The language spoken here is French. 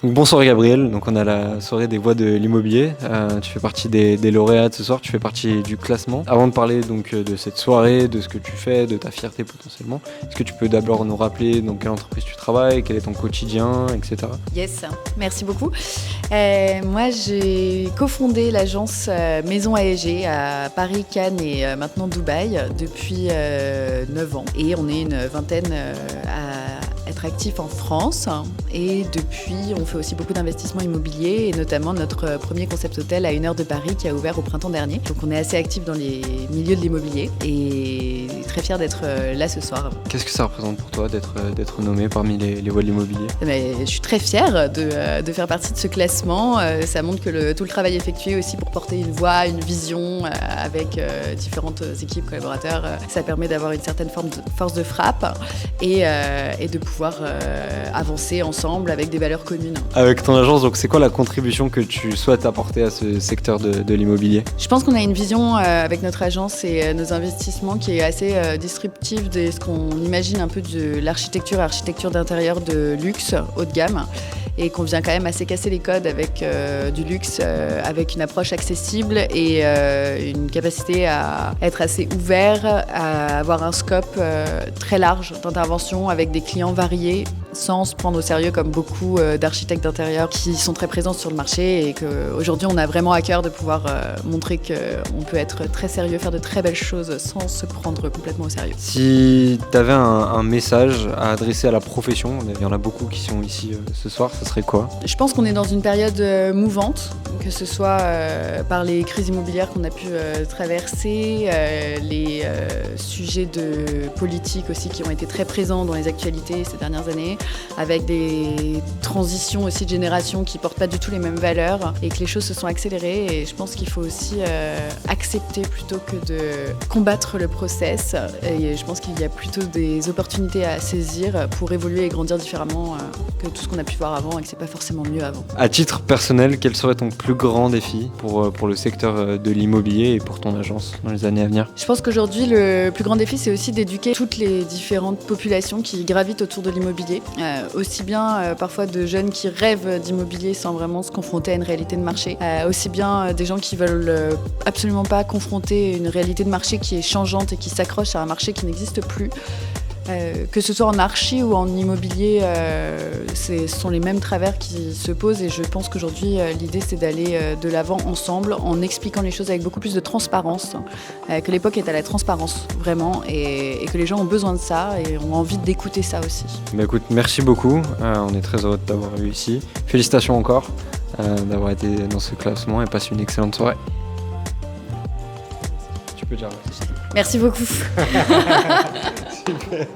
Donc, bonsoir Gabriel, donc on a la soirée des voix de l'immobilier. Tu fais partie des lauréats de ce soir, tu fais partie du classement. Avant de parler donc de cette soirée, de ce que tu fais, de ta fierté potentiellement, est-ce que tu peux d'abord nous rappeler dans quelle entreprise tu travailles, quel est ton quotidien, etc. Yes, merci beaucoup. Moi, j'ai cofondé l'agence Maison AEG à Paris, Cannes et maintenant Dubaï depuis 9 ans. Et on est une vingtaine à être actifs en France. Et depuis, on fait aussi beaucoup d'investissements immobiliers et notamment notre premier concept hôtel à 1 heure de Paris qui a ouvert au printemps dernier. Donc on est assez actifs dans les milieux de l'immobilier et très fiers d'être là ce soir. Qu'est-ce que ça représente pour toi d'être nommé parmi les voix de l'immobilier ? Mais je suis très fière de faire partie de ce classement. Ça montre que tout le travail effectué aussi pour porter une voix, une vision avec différentes équipes, collaborateurs, ça permet d'avoir une certaine forme de force de frappe et de pouvoir avancer ensemble avec des valeurs communes. Avec ton agence, donc c'est quoi la contribution que tu souhaites apporter à ce secteur de l'immobilier ? Je pense qu'on a une vision avec notre agence et nos investissements qui est assez disruptive de ce qu'on imagine un peu de l'architecture d'intérieur de luxe haut de gamme et qu'on vient quand même assez casser les codes avec du luxe, avec une approche accessible et une capacité à être assez ouvert, à avoir un scope très large d'intervention avec des clients variés sans se prendre au sérieux comme beaucoup d'architectes d'intérieur qui sont très présents sur le marché et qu'aujourd'hui on a vraiment à cœur de pouvoir montrer qu'on peut être très sérieux, faire de très belles choses sans se prendre complètement au sérieux. Si tu avais un message à adresser à la profession, il y en a beaucoup qui sont ici ce soir, ça serait quoi ? Je pense qu'on est dans une période mouvante, que ce soit par les crises immobilières qu'on a pu traverser, les sujets de politique aussi qui ont été très présents dans les actualités ces dernières années, avec des transitions aussi de génération qui portent pas du tout les mêmes valeurs et que les choses se sont accélérées et je pense qu'il faut aussi accepter plutôt que de combattre le process et je pense qu'il y a plutôt des opportunités à saisir pour évoluer et grandir différemment que tout ce qu'on a pu voir avant et que c'est pas forcément mieux avant. À titre personnel, quel serait ton plus grand défi pour le secteur de l'immobilier et pour ton agence dans les années à venir ? Je pense qu'aujourd'hui le plus grand défi c'est aussi d'éduquer toutes les différentes populations qui gravitent autour de l'immobilier. Aussi bien parfois de jeunes qui rêvent d'immobilier sans vraiment se confronter à une réalité de marché, aussi bien des gens qui veulent absolument pas confronter une réalité de marché qui est changeante et qui s'accroche à un marché qui n'existe plus. Que ce soit en archi ou en immobilier, ce sont les mêmes travers qui se posent et je pense qu'aujourd'hui l'idée c'est d'aller de l'avant ensemble en expliquant les choses avec beaucoup plus de transparence, que l'époque est à la transparence vraiment et que les gens ont besoin de ça et ont envie d'écouter ça aussi. Bah écoute, merci beaucoup, on est très heureux de t'avoir eu ici. Félicitations encore d'avoir été dans ce classement et passe une excellente soirée. Tu peux dire merci. Merci beaucoup. Super.